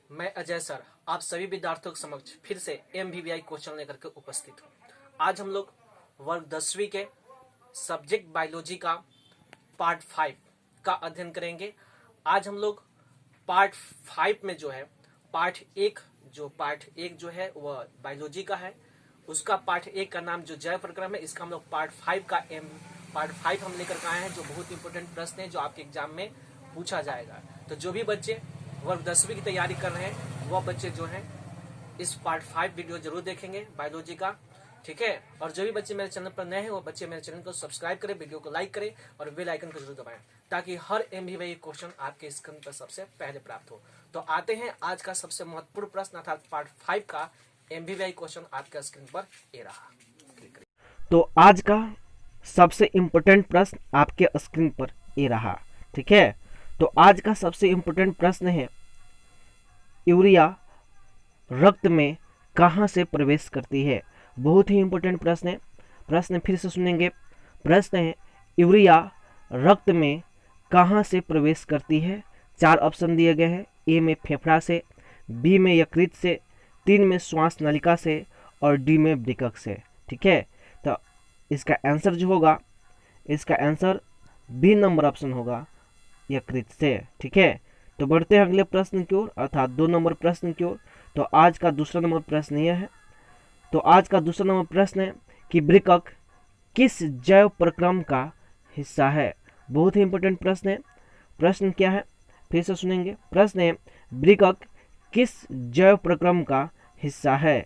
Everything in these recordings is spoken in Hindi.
मैं अजय सर आप सभी विद्यार्थियों के समक्ष फिर से MVVI क्वेश्चन लेकर के उपस्थित हूँ। आज हम लोग वर्ग 10वीं के सब्जेक्ट बायोलॉजी का पार्ट 5 का अध्ययन करेंगे। आज हम लोग पार्ट 5 में जो है पार्ट 1 जो है वह बायोलॉजी का है। उसका पार्ट 1 का नाम जो जैव प्रक्रम है, इसका हम लोग पार्ट 5 हम लेकर के आए हैं, जो बहुत इंपॉर्टेंट प्रश्न है जो आपके एग्जाम में पूछा जाएगा। तो जो भी बच्चे वर्ग 10वीं की तैयारी कर रहे हैं वह बच्चे जो हैं इस पार्ट 5 वीडियो जरूर देखेंगे बायोलॉजी का, ठीक है। और जो भी बच्चे मेरे चैनल पर नए हैं वो बच्चे मेरे चैनल को सब्सक्राइब करें, वीडियो को लाइक करें और बेल आइकन को जरूर दबाएं ताकि हर MVVI क्वेश्चन आपके स्क्रीन पर सबसे पहले प्राप्त हो। तो आते हैं आज का सबसे महत्वपूर्ण प्रश्न अर्थात पार्ट 5 का MVVI क्वेश्चन आपके स्क्रीन पर ये रहा। तो आज का सबसे इम्पोर्टेंट प्रश्न आपके स्क्रीन पर ये रहा, ठीक है। तो आज का सबसे इम्पोर्टेंट प्रश्न है, यूरिया रक्त में कहाँ से प्रवेश करती है। बहुत ही इम्पोर्टेंट प्रश्न है। प्रश्न फिर से सुनेंगे। प्रश्न है, यूरिया रक्त में कहाँ से प्रवेश करती है। 4 ऑप्शन दिए गए हैं। ए में फेफड़ा से, बी में यकृत से, 3 में श्वास नलिका से और डी में वृक्क से, ठीक है। तो इसका आंसर जो होगा, इसका आंसर बी नंबर ऑप्शन होगा, यकृत से, ठीक है। तो बढ़ते हैं अगले प्रश्न की ओर अर्थात 2 नंबर प्रश्न की ओर। तो आज का दूसरा नंबर प्रश्न यह है। तो आज का दूसरा नंबर प्रश्न है कि वृक्क किस जैव प्रक्रम का हिस्सा है। बहुत ही इंपॉर्टेंट प्रश्न है। प्रश्न क्या है फिर से सुनेंगे। प्रश्न है, वृक्क किस जैव प्रक्रम का हिस्सा है।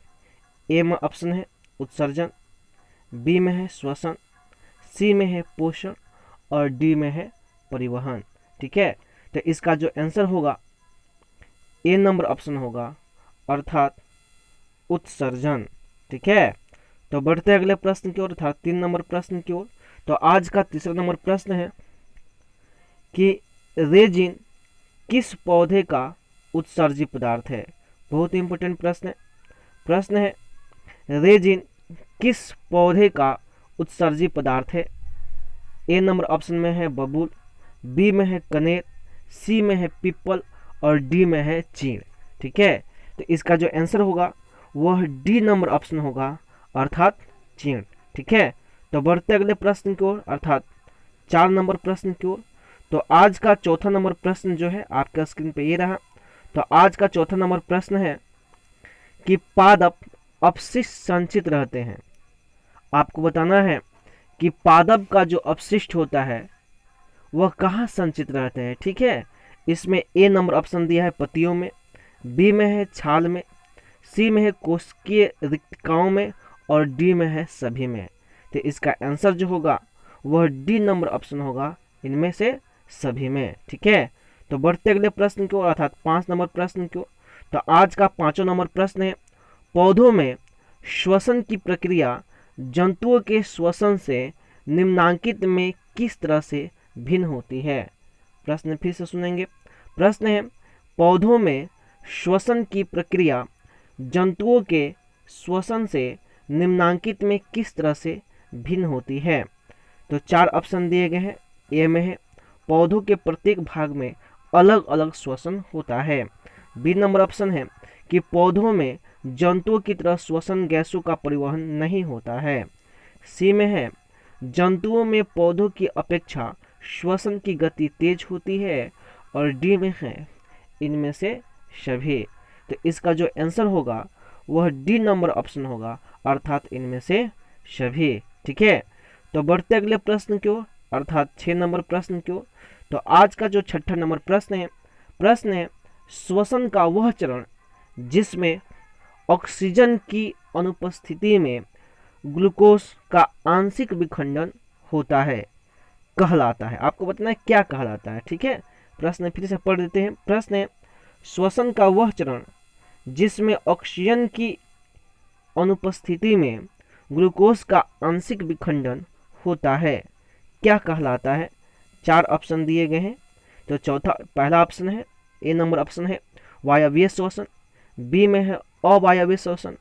ए में ऑप्शन है उत्सर्जन, बी में है श्वसन, सी में है पोषण और डी में है परिवहन, ठीक है। तो इसका जो आंसर होगा ए नंबर ऑप्शन होगा अर्थात उत्सर्जन, ठीक है। तो बढ़ते अगले प्रश्न की ओर अर्थात 3 नंबर प्रश्न की ओर। तो आज का तीसरा नंबर प्रश्न है कि रेजिन किस पौधे का उत्सर्जी पदार्थ है। बहुत ही इंपॉर्टेंट प्रश्न है। प्रश्न है, रेजिन किस पौधे का उत्सर्जी पदार्थ है। ए नंबर ऑप्शन में है बबूल, बी में है कनेर, सी में है पीपल और डी में है चीड़, ठीक है। तो इसका जो आंसर होगा वह डी नंबर ऑप्शन होगा अर्थात चीड़, ठीक है। तो बढ़ते अगले प्रश्न की ओर अर्थात 4 नंबर प्रश्न की ओर। तो आज का चौथा नंबर प्रश्न जो है आपका स्क्रीन पे ये रहा। तो आज का चौथा नंबर प्रश्न है कि पादप अपशिष्ट संचित रहते हैं। आपको बताना है कि पादप का जो अपशिष्ट होता है वह कहाँ संचित रहते हैं, ठीक है। इसमें ए नंबर ऑप्शन दिया है पत्तियों में, बी में है छाल में, सी में है कोशिकीय रिक्तिकाओं में और डी में है सभी में। तो इसका आंसर जो होगा वह डी नंबर ऑप्शन होगा इनमें से सभी में, ठीक है। तो बढ़ते अगले प्रश्न की ओर अर्थात 5 नंबर प्रश्न की ओर। तो आज का 5वां नंबर प्रश्न है, पौधों में श्वसन की प्रक्रिया जंतुओं के श्वसन से निम्नांकित में किस तरह से भिन्न होती है। प्रश्न फिर से सुनेंगे। प्रश्न है, पौधों में श्वसन की प्रक्रिया जंतुओं के श्वसन से निम्नांकित में किस तरह से भिन्न होती है। तो 4 ऑप्शन दिए गए हैं। ए में है पौधों के प्रत्येक भाग में अलग अलग श्वसन होता है। बी नंबर ऑप्शन है कि पौधों में जंतुओं की तरह श्वसन गैसों का परिवहन नहीं होता है। सी में है जंतुओं में पौधों की अपेक्षा श्वसन की गति तेज होती है और डी में है इनमें से सभी। तो इसका जो आंसर होगा वह डी नंबर ऑप्शन होगा अर्थात इनमें से सभी, ठीक है। तो बढ़ते अगले प्रश्न की ओर अर्थात 6 नंबर प्रश्न की ओर। तो आज का जो 6ठा नंबर प्रश्न है श्वसन का वह चरण जिसमें ऑक्सीजन की अनुपस्थिति में ग्लूकोज का आंशिक विखंडन होता है कहलाता है। आपको बताना है क्या कहलाता है, ठीक है। प्रश्न फिर से पढ़ देते हैं। प्रश्न है, श्वसन का वह चरण जिसमें ऑक्सीजन की अनुपस्थिति में ग्लूकोज का आंशिक विखंडन होता है क्या कहलाता है। 4 ऑप्शन दिए गए हैं। तो पहला ऑप्शन है ए नंबर ऑप्शन है वायवीय श्वसन, बी में है अवायवीय श्वसन,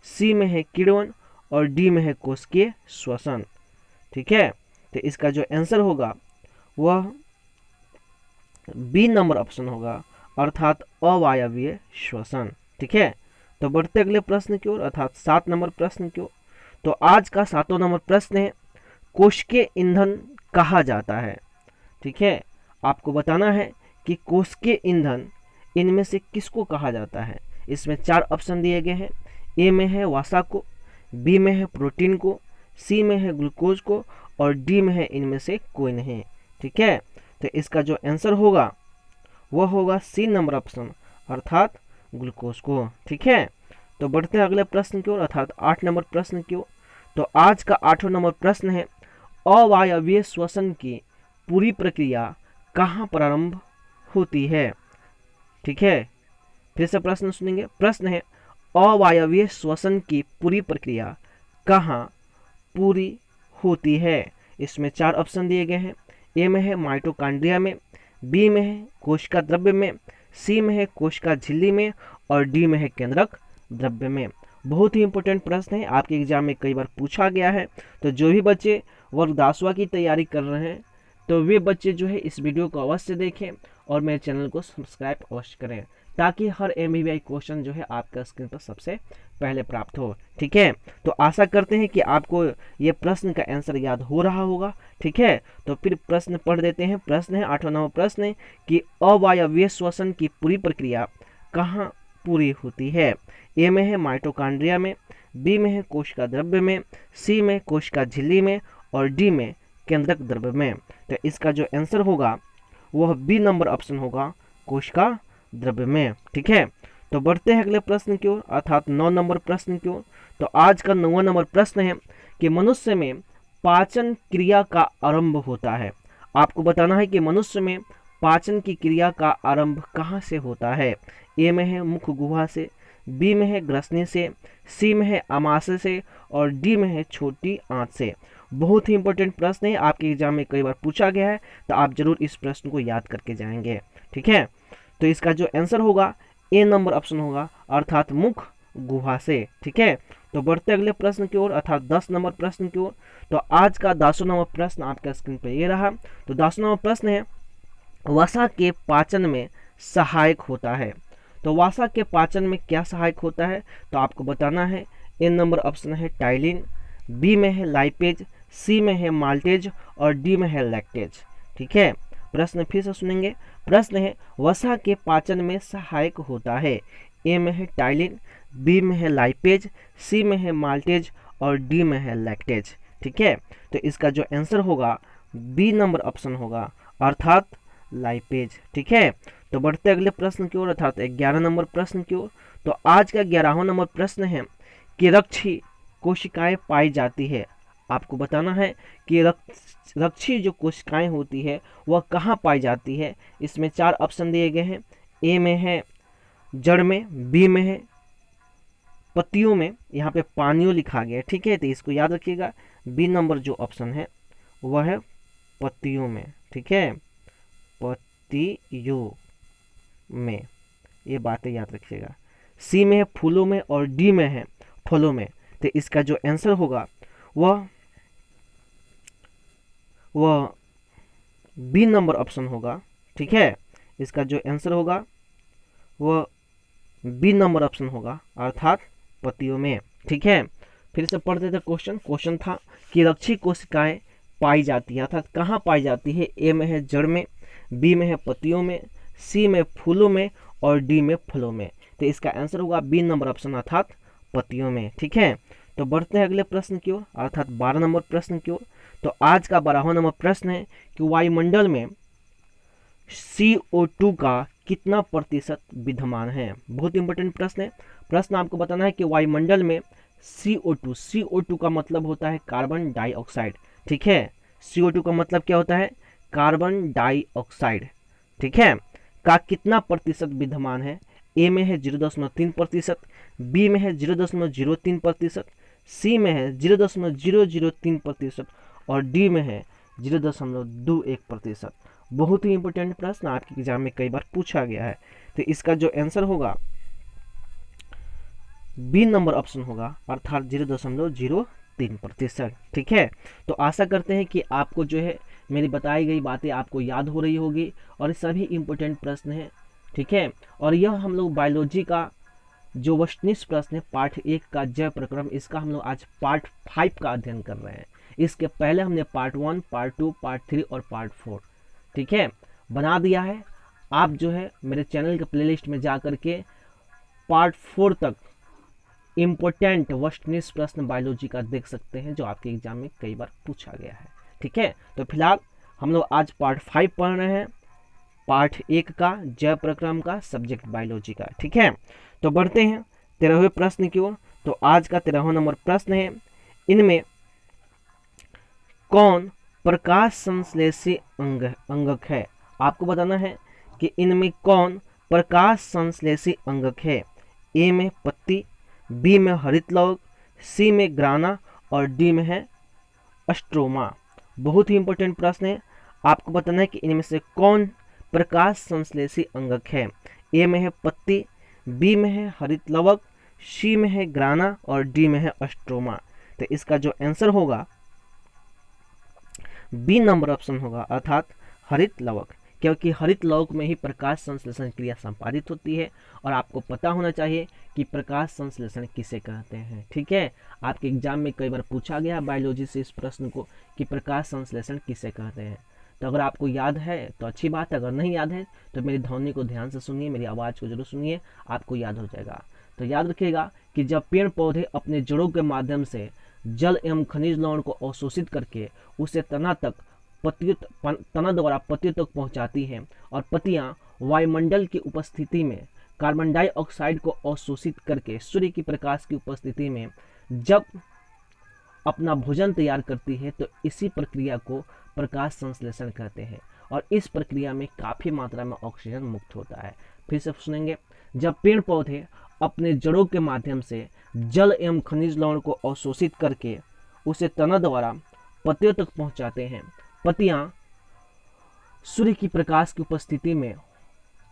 सी में है किण्वन और डी में है कोशिकीय श्वसन, ठीक है। तो इसका जो आंसर होगा वह बी नंबर ऑप्शन होगा अर्थात अवायवीय श्वसन। ठीक है, तो बढ़ते अगले प्रश्न की ओर अर्थात 7 नंबर प्रश्न की ओर। तो आज का 7वां नंबर प्रश्न है, कोशिकीय ईंधन कहा जाता है। ठीक है, आपको बताना है कि कोशिकीय ईंधन इनमें से किसको कहा जाता है। इसमें 4 ऑप्शन दिए गए हैं। ए में है वसा को, बी में है प्रोटीन को, सी में है ग्लूकोज को और डी में है इनमें से कोई नहीं। ठीक है, तो इसका जो आंसर होगा वह होगा सी नंबर ऑप्शन अर्थात ग्लूकोज को। ठीक है, तो बढ़ते हैं अगले प्रश्न की ओर अर्थात 8 नंबर प्रश्न की ओर। तो आज का 8वां नंबर प्रश्न है, अवायवीय श्वसन की पूरी प्रक्रिया कहाँ प्रारंभ होती है। ठीक है, फिर से प्रश्न सुनेंगे। प्रश्न है, अवायवीय श्वसन की पूरी प्रक्रिया कहाँ पूरी होती है। इसमें 4 ऑप्शन दिए गए हैं। ए में है माइटोकॉन्ड्रिया में, बी में है कोशिका द्रव्य में, सी में है कोशिका झिल्ली में और डी में है केंद्रक द्रव्य में। बहुत ही इंपॉर्टेंट प्रश्न है, आपके एग्जाम में कई बार पूछा गया है। तो जो भी बच्चे वर्ग 10वां की तैयारी कर रहे हैं तो वे बच्चे जो है इस वीडियो को अवश्य देखें और मेरे चैनल को सब्सक्राइब अवश्य करें, ताकि हर MBBI क्वेश्चन जो है आपका स्क्रीन पर सबसे पहले प्राप्त हो। ठीक है, तो आशा करते हैं कि आपको ये प्रश्न का आंसर याद हो रहा होगा। ठीक है, तो फिर प्रश्न पढ़ देते हैं। प्रश्न है 8वां नंबर प्रश्न है कि अवायवीय श्वसन की पूरी प्रक्रिया कहाँ पूरी होती है। ए में है माइटोकॉन्ड्रिया में, बी में है कोशिका द्रव्य में, सी में कोशिका झिल्ली में और डी में केंद्रक द्रव्य में। तो इसका जो आंसर होगा वह बी नंबर ऑप्शन होगा, कोशिका द्रव्य में। ठीक है, तो बढ़ते हैं अगले प्रश्न की ओर अर्थात 9 नंबर प्रश्न की ओर। तो आज का 9वां नंबर प्रश्न है कि मनुष्य में पाचन क्रिया का आरंभ होता है। आपको बताना है कि मनुष्य में पाचन की क्रिया का आरंभ कहाँ से होता है। ए में है मुख गुहा से, बी में है ग्रसनी से, सी में है आमाशय से और डी में है छोटी आंत से। बहुत ही इंपॉर्टेंट प्रश्न है, आपके एग्जाम में कई बार पूछा गया है, तो आप जरूर इस प्रश्न को याद करके जाएंगे। ठीक है, तो इसका जो आंसर होगा ए नंबर ऑप्शन होगा अर्थात मुख गुहा से। ठीक है, तो बढ़ते अगले प्रश्न की ओर अर्थात 10 नंबर प्रश्न की ओर। तो आज का 10वां नंबर प्रश्न आपका स्क्रीन पर ये रहा। तो 10वां नंबर प्रश्न है, वसा के पाचन में सहायक होता है। तो वसा के पाचन में क्या सहायक होता है, तो आपको बताना है। ए नंबर ऑप्शन है टाइलिन, बी में है लाइपेज, सी में है माल्टेज और डी में है लैक्टेज। ठीक है, प्रश्न फिर से सुनेंगे। प्रश्न है, वसा के पाचन में सहायक होता है। ए में है टाइलिन, बी में है लाइपेज, सी में है माल्टेज और डी में है लैक्टेज। ठीक है, तो इसका जो आंसर होगा बी नंबर ऑप्शन होगा अर्थात लाइपेज। ठीक है, तो बढ़ते अगले प्रश्न की ओर अर्थात 11 नंबर प्रश्न की ओर। तो आज का 11वां नंबर प्रश्न है कि रक्षी कोशिकाएं पाई जाती है। आपको बताना है कि रक्षी जो कोशिकाएं होती है वह कहाँ पाई जाती है। इसमें 4 ऑप्शन दिए गए हैं। ए में है जड़ में, बी में है पत्तियों में, यहाँ पे पानियों लिखा गया है। ठीक है, तो इसको याद रखिएगा। बी नंबर जो ऑप्शन है वह है पत्तियों में। ठीक है, पत्तियों में, ये बातें याद रखिएगा। सी में है फूलों में और डी में है फलों में। तो इसका जो आंसर होगा वह बी नंबर ऑप्शन होगा। ठीक है, इसका जो आंसर होगा वह बी नंबर ऑप्शन होगा अर्थात पत्तियों में। ठीक है, फिर से पढ़ देते क्वेश्चन था कि रक्षी कोशिकाएं पाई जाती है अर्थात कहाँ पाई जाती है। ए में है जड़ में, बी में है पत्तियों में, सी में फूलों में और डी में फलों में। तो इसका आंसर होगा बी नंबर ऑप्शन अर्थात पत्तियों में। ठीक है, तो बढ़ते हैं अगले प्रश्न की ओर अर्थात 12 नंबर प्रश्न की ओर। तो आज का 12वां नंबर प्रश्न है कि वायुमंडल में CO2 का कितना प्रतिशत विद्यमान है। बहुत इंपॉर्टेंट प्रश्न है। प्रश्न आपको बताना है कि वायुमंडल में CO2 का मतलब होता है कार्बन डाइऑक्साइड। ठीक है, CO2 का मतलब क्या होता है, कार्बन डाइऑक्साइड। ठीक है, का कितना प्रतिशत विद्यमान है। ए में है 0.3%, बी में है 0.03%, सी में है 0.003% और डी में है 0.21%। बहुत ही इंपॉर्टेंट प्रश्न आपके एग्जाम में कई बार पूछा गया है। तो इसका जो आंसर होगा बी नंबर ऑप्शन होगा अर्थात 0.03%। ठीक है, तो आशा करते हैं कि आपको जो है मेरी बताई गई बातें आपको याद हो रही होगी और सभी इंपॉर्टेंट प्रश्न हैं ठीक है। और यह हम लोग बायोलॉजी का जो वस्तुनिष्ठ प्रश्न है पार्ट 1 का जैव प्रक्रम, इसका हम लोग आज पार्ट 5 का अध्ययन कर रहे हैं। इसके पहले हमने पार्ट 1, पार्ट 2, पार्ट 3 और पार्ट 4 ठीक है बना दिया है। आप जो है मेरे चैनल के प्लेलिस्ट में जा करके पार्ट 4 तक इम्पोर्टेंट वस्तुनिष्ठ प्रश्न बायोलॉजी का देख सकते हैं, जो आपके एग्जाम में कई बार पूछा गया है। ठीक है, तो फिलहाल हम लोग आज पार्ट 5 पढ़ रहे हैं, पार्ट 1 का जैव प्रक्रम का, सब्जेक्ट बायोलॉजी का। ठीक है, तो बढ़ते हैं 13वें प्रश्न की ओर। तो आज का 13वां नंबर प्रश्न है, इनमें कौन प्रकाश संश्लेषी अंगक है? आपको बताना है कि इनमें कौन प्रकाश संश्लेषी अंगक है। ए में पत्ती, बी में हरित लवक, सी में ग्राना और डी में है स्ट्रोमा। बहुत ही इंपॉर्टेंट प्रश्न है। आपको बताना है कि इनमें से कौन प्रकाश संश्लेषी अंगक है। ए में है पत्ती, बी में है हरित लवक, सी में है ग्राना और डी में है स्ट्रोमा। तो इसका जो आंसर होगा बी नंबर ऑप्शन होगा, अर्थात हरित लवक, क्योंकि हरित लवक में ही प्रकाश संश्लेषण क्रिया संपादित होती है। और आपको पता होना चाहिए कि प्रकाश संश्लेषण किसे कहते हैं। ठीक है, आपके एग्जाम में कई बार पूछा गया बायोलॉजी से इस प्रश्न को कि प्रकाश संश्लेषण किसे कहते हैं। तो अगर आपको याद है तो अच्छी बात है, अगर नहीं याद है तो मेरी ध्वनि को ध्यान से सुनिए, मेरी आवाज़ को जरूर सुनिए, आपको याद हो जाएगा। तो याद रखिएगा कि जब पेड़ पौधे अपने जड़ों के माध्यम से जल एवं खनिज लवण को अवशोषित करके उसे तना द्वारा पत्तियों तक पहुंचाती हैं और पत्तियां वायुमंडल की उपस्थिति में कार्बन डाइऑक्साइड को अवशोषित करके सूर्य की प्रकाश की उपस्थिति में जब अपना भोजन तैयार करती है, तो इसी प्रक्रिया को प्रकाश संश्लेषण कहते हैं। और इस प्रक्रिया में काफ़ी मात्रा में ऑक्सीजन मुक्त होता है। फिर से सुनेंगे, जब पेड़ पौधे अपने जड़ों के माध्यम से जल एवं खनिज लवण को अवशोषित करके उसे तना द्वारा पत्तियों तक पहुंचाते हैं, पत्तियां सूर्य की प्रकाश की उपस्थिति में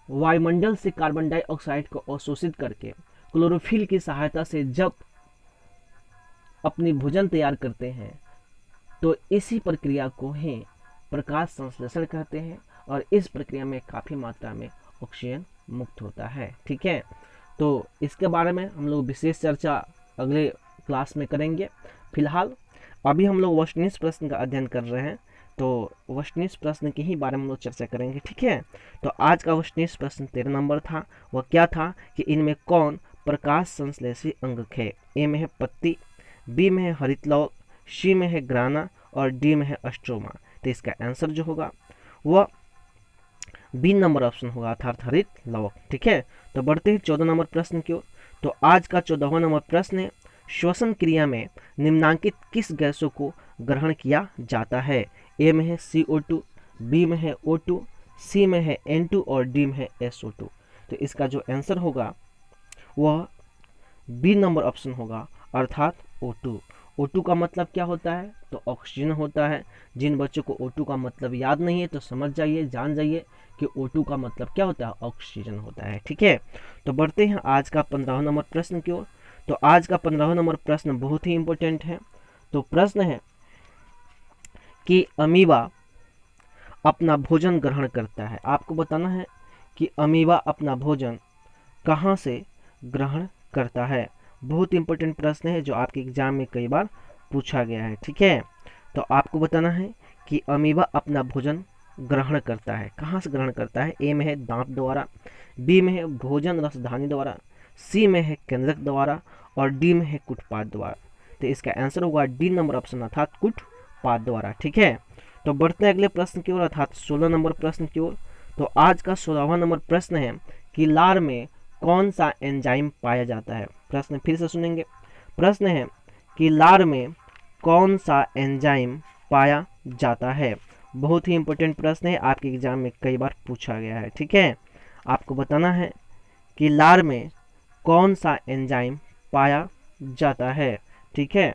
वायुमंडल से कार्बन डाइऑक्साइड को अवशोषित करके क्लोरोफिल की सहायता से जब अपनी भोजन तैयार करते हैं, तो इसी प्रक्रिया को ही प्रकाश संश्लेषण कहते हैं। और इस प्रक्रिया में काफ़ी मात्रा में ऑक्सीजन मुक्त होता है। ठीक है, तो इसके बारे में हम लोग विशेष चर्चा अगले क्लास में करेंगे। फिलहाल अभी हम लोग वस्तुनिष्ठ प्रश्न का अध्ययन कर रहे हैं, तो वस्तुनिष्ठ प्रश्न के ही बारे में हम लोग चर्चा करेंगे। ठीक है, तो आज का वस्तुनिष्ठ प्रश्न 13 नंबर था। वह क्या था कि इनमें कौन प्रकाश संश्लेषी अंगक है। ए में है पत्ती, बी में है हरित लवक, सी में है ग्राना और डी में है स्ट्रोमा। तो इसका आंसर जो होगा वह बी नंबर ऑप्शन होगा, अर्थात हरित लवक। ठीक है, तो बढ़ते हैं 14 नंबर प्रश्न की ओर। तो आज का 14वां नंबर प्रश्न है, श्वसन क्रिया में निम्नांकित किस गैसों को ग्रहण किया जाता है। ए में है CO2, बी में है O2, सी में है N2 और डी में है SO2। तो इसका जो आंसर होगा वह बी नंबर ऑप्शन होगा, अर्थात O2। O2 का मतलब क्या होता है, तो ऑक्सीजन होता है। जिन बच्चों को O2 का मतलब याद नहीं है तो समझ जाइए, जान जाइए कि O2 का मतलब क्या होता है, ऑक्सीजन होता है। ठीक है, तो बढ़ते हैं आज का 15वां नंबर प्रश्न की ओर। तो आज का 15वां नंबर प्रश्न बहुत ही इंपॉर्टेंट है। तो प्रश्न है कि अमीबा अपना भोजन ग्रहण करता है। आपको बताना है कि अमीबा अपना भोजन कहाँ से ग्रहण करता है। बहुत इंपॉर्टेंट प्रश्न है जो आपके एग्जाम में कई बार पूछा गया है। ठीक है, तो आपको बताना है कि अमीबा अपना भोजन ग्रहण करता है, कहाँ से ग्रहण करता है। ए में है दांत द्वारा, बी में है भोजन रसधानी द्वारा, सी में है केंद्रक द्वारा और डी में है कुटपाद द्वारा। तो इसका आंसर होगा डी नंबर ऑप्शन, अर्थात कुटपाद द्वारा। ठीक है, तो बढ़ते हैं अगले प्रश्न की ओर, अर्थात 16 नंबर प्रश्न की ओर। तो आज का 16वां नंबर प्रश्न है कि लार में कौन सा एंजाइम पाया जाता है। प्रश्न फिर से सुनेंगे। प्रश्न है कि लार में कौन सा एंजाइम पाया जाता है। बहुत ही इंपॉर्टेंट प्रश्न है, आपके एग्जाम में कई बार पूछा गया है। ठीक है, आपको बताना है कि लार में कौन सा एंजाइम पाया जाता है। ठीक है,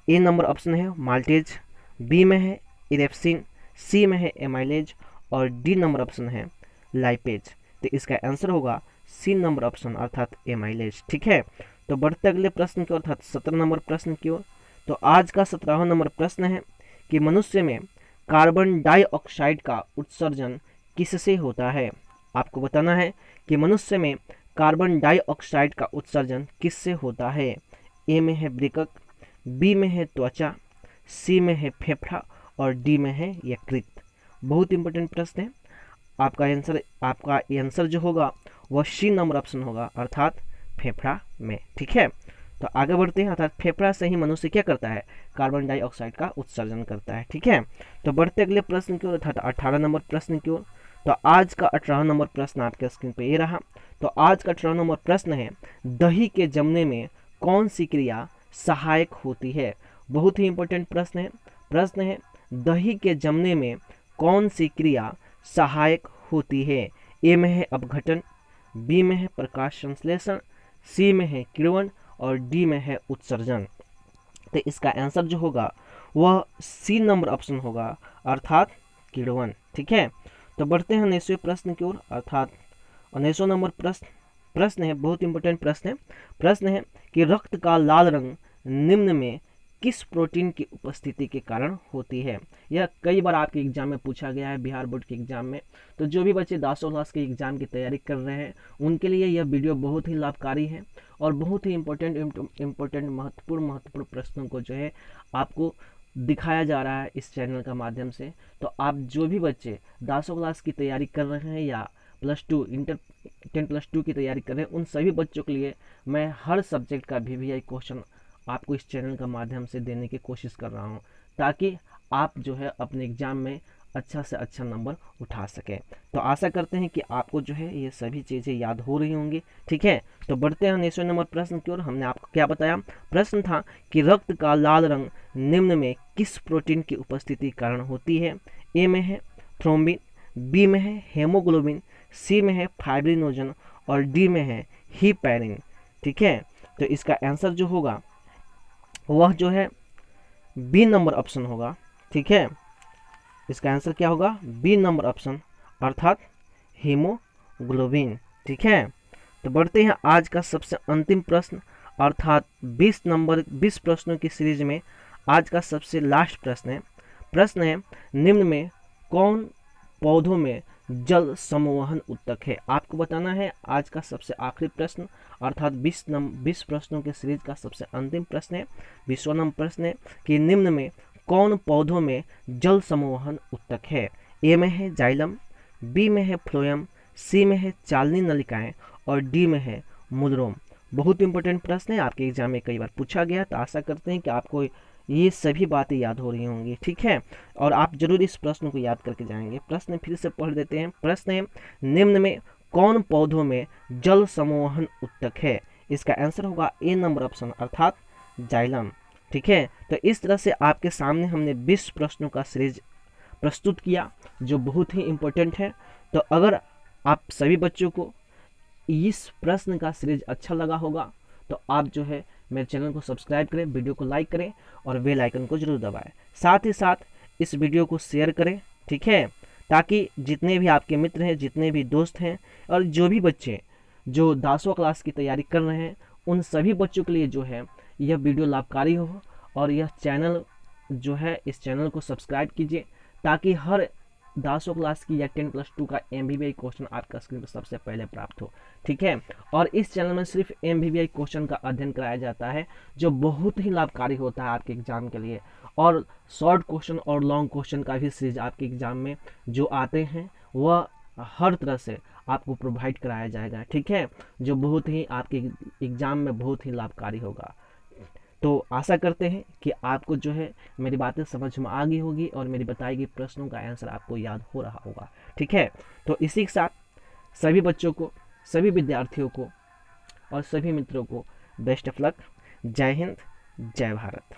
ए नंबर ऑप्शन है माल्टेज, बी में है इरेप्सिन, सी में है एमाइलेज और डी नंबर ऑप्शन है लाइपेज। तो इसका आंसर होगा सी नंबर ऑप्शन, अर्थात एमाइलेज। ठीक है, तो बढ़ते अगले प्रश्न की ओर, अर्थात 17 नंबर प्रश्न की ओर। तो आज का 17वां नंबर प्रश्न है कि मनुष्य में कार्बन डाइऑक्साइड का उत्सर्जन किससे होता है। आपको बताना है कि मनुष्य में कार्बन डाइऑक्साइड का उत्सर्जन किससे होता है। ए में है वृक्क, बी में है त्वचा, सी में है फेफड़ा और डी में है यकृत। बहुत इंपॉर्टेंट प्रश्न है। आपका आंसर जो होगा वह सी नंबर ऑप्शन होगा, अर्थात फेफड़ा में। ठीक है, तो आगे बढ़ते हैं। अर्थात फेफड़ा से ही मनुष्य क्या करता है, कार्बन डाइऑक्साइड का उत्सर्जन करता है। ठीक है, तो बढ़ते अगले प्रश्न की ओर, अर्थात 18 नंबर प्रश्न की ओर। तो आज का 18 नंबर प्रश्न आपके स्क्रीन पे ये रहा। तो आज का 18 नंबर प्रश्न है, दही के जमने में कौन सी क्रिया सहायक होती है। बहुत ही इंपॉर्टेंट प्रश्न है दही के जमने में कौन सी क्रिया सहायक होती है। ए में है अपघटन, बी में है प्रकाश संश्लेषण, सी में है किण्वन और डी में है उत्सर्जन। तो इसका आंसर जो होगा वह सी नंबर ऑप्शन होगा, अर्थात किण्वन। ठीक है, तो बढ़ते हैं 19वें प्रश्न की ओर। अर्थात 19वां नंबर प्रश्न है, बहुत इंपॉर्टेंट प्रश्न है कि रक्त का लाल रंग निम्न में किस प्रोटीन की उपस्थिति के कारण होती है। यह कई बार आपके एग्जाम में पूछा गया है, बिहार बोर्ड के एग्जाम में। तो जो भी बच्चे 10वीं क्लास के एग्जाम की तैयारी कर रहे हैं उनके लिए यह वीडियो बहुत ही लाभकारी है और बहुत ही इम्पोर्टेंट महत्वपूर्ण प्रश्नों को जो है आपको दिखाया जा रहा है इस चैनल का माध्यम से। तो आप जो भी बच्चे 10वीं क्लास की तैयारी कर रहे हैं या +2 इंटर 10+2 की तैयारी कर रहे हैं, उन सभी बच्चों के लिए मैं हर सब्जेक्ट का VVI क्वेश्चन आपको इस चैनल का माध्यम से देने की कोशिश कर रहा हूं, ताकि आप जो है अपने एग्जाम में अच्छा से अच्छा नंबर उठा सकें। तो आशा करते हैं कि आपको जो है ये सभी चीज़ें याद हो रही होंगी। ठीक है, तो बढ़ते हैं 19वें नंबर प्रश्न की ओर। हमने आपको क्या बताया, प्रश्न था कि रक्त का लाल रंग निम्न में किस प्रोटीन की उपस्थिति कारण होती है। ए में है थ्रोम्बिन, बी में है हेमोग्लोबिन, सी में है फाइब्रिनोजन और डी में है हीपैरिन। ठीक है, तो इसका आंसर जो होगा वह जो है बी नंबर ऑप्शन होगा। ठीक है, इसका आंसर क्या होगा, बी नंबर ऑप्शन, अर्थात हीमोग्लोबिन। ठीक है, तो बढ़ते हैं आज का सबसे अंतिम प्रश्न, अर्थात 20 प्रश्नों की सीरीज में आज का सबसे लास्ट प्रश्न है निम्न में कौन पौधों में जल समूहन उत्तक है। आपको बताना है आज का सबसे आखिरी प्रश्न, अर्थात 20 प्रश्नों के सीरीज का सबसे अंतिम प्रश्न है, 20वां नंबर प्रश्न है कि निम्न में कौन पौधों में जल समूहन उत्तक है। ए में है जाइलम, बी में है फ्लोएम, सी में है चालनी नलिकाएं और डी में है मूलरोम। बहुत इंपॉर्टेंट प्रश्न है, आपके एग्जाम में कई बार पूछा गया। तो आशा करते हैं कि आपको ये सभी बातें याद हो रही होंगी। ठीक है, और आप जरूर इस प्रश्न को याद करके जाएंगे। प्रश्न फिर से पढ़ देते हैं। प्रश्न है निम्न में कौन पौधों में जल समूहन उत्तक है। इसका आंसर होगा ए नंबर ऑप्शन, अर्थात जाइलम। ठीक है, तो इस तरह से आपके सामने हमने 20 प्रश्नों का सीरीज प्रस्तुत किया जो बहुत ही इम्पोर्टेंट है। तो अगर आप सभी बच्चों को इस प्रश्न का सीरीज अच्छा लगा होगा तो आप जो है मेरे चैनल को सब्सक्राइब करें, वीडियो को लाइक करें और बेल आइकन को जरूर दबाएं। साथ ही साथ इस वीडियो को शेयर करें। ठीक है, ताकि जितने भी आपके मित्र हैं, जितने भी दोस्त हैं और जो भी बच्चे जो 10वीं क्लास की तैयारी कर रहे हैं उन सभी बच्चों के लिए जो है यह वीडियो लाभकारी हो। और यह चैनल जो है, इस चैनल को सब्सक्राइब कीजिए ताकि हर 10वीं क्लास की या 10+2 का MVVI क्वेश्चन आपका स्क्रीन पर सबसे पहले प्राप्त हो। ठीक है, और इस चैनल में सिर्फ MVVI क्वेश्चन का अध्ययन कराया जाता है जो बहुत ही लाभकारी होता है आपके एग्जाम के लिए। और शॉर्ट क्वेश्चन और लॉन्ग क्वेश्चन का भी सीरीज आपके एग्जाम में जो आते हैं वह हर तरह से आपको प्रोवाइड कराया जाएगा। ठीक है, जो बहुत ही आपके एग्जाम में बहुत ही लाभकारी होगा। तो आशा करते हैं कि आपको जो है मेरी बातें समझ में आ गई होगी और मेरी बताई गई प्रश्नों का आंसर आपको याद हो रहा होगा। ठीक है, तो इसी के साथ सभी बच्चों को, सभी विद्यार्थियों को और सभी मित्रों को बेस्ट ऑफ लक। जय हिंद, जय भारत।